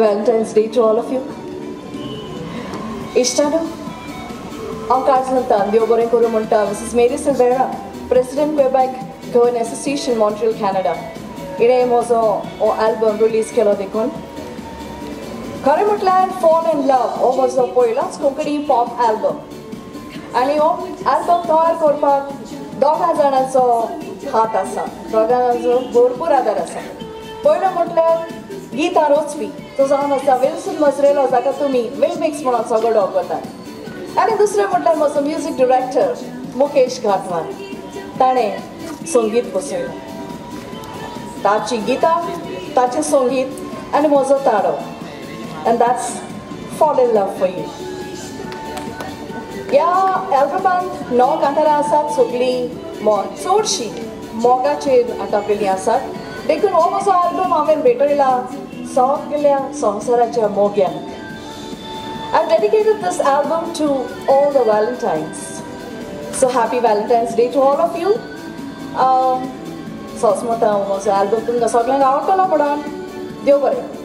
Valentine's Day to all of you. Ishtanu? Ang Karzlantan, the Oborin Kurumunta, Mrs. Mary Silvera, President Quebec Government Association, Montreal, Canada. Ide mozo o album release kelo dekon. Karimutlan Fall in Love, o mozo poila skokadi pop album. Ani o album tayar korpak 2000 हात आसा दोगांचो भरपूर आदार आसा पयलो म्हटल्यार गीता रोचपी तो जावन आसा विल्सन मसरेलो जाका तुमी विल मिक्स म्हणून सगळो डॉकतात आनी दुसरें म्हटल्यार म्हजो म्युजीक डिरेक्टर मुकेश घाटवार ताणें संगीत बसयलो ताची गितां ताचें संगीत आनी म्हजो ताळो and that's fall in love for you ह्या एल्बमांत 9 कांतारां आसात सगळीं चडशीं मोगाचेर आटापिल्लीं आसात देखून हो म्हजो आल्बम हांवें भेटयला सगळ्या संवसाराच्या मोग्यांक I've dedicated this album to all the Valentines. So happy Valentine's Day to all of you. सोसमोता म्हजो आल्बम तुमकां सगळ्यांक आवडटलो म्हणून देव बरें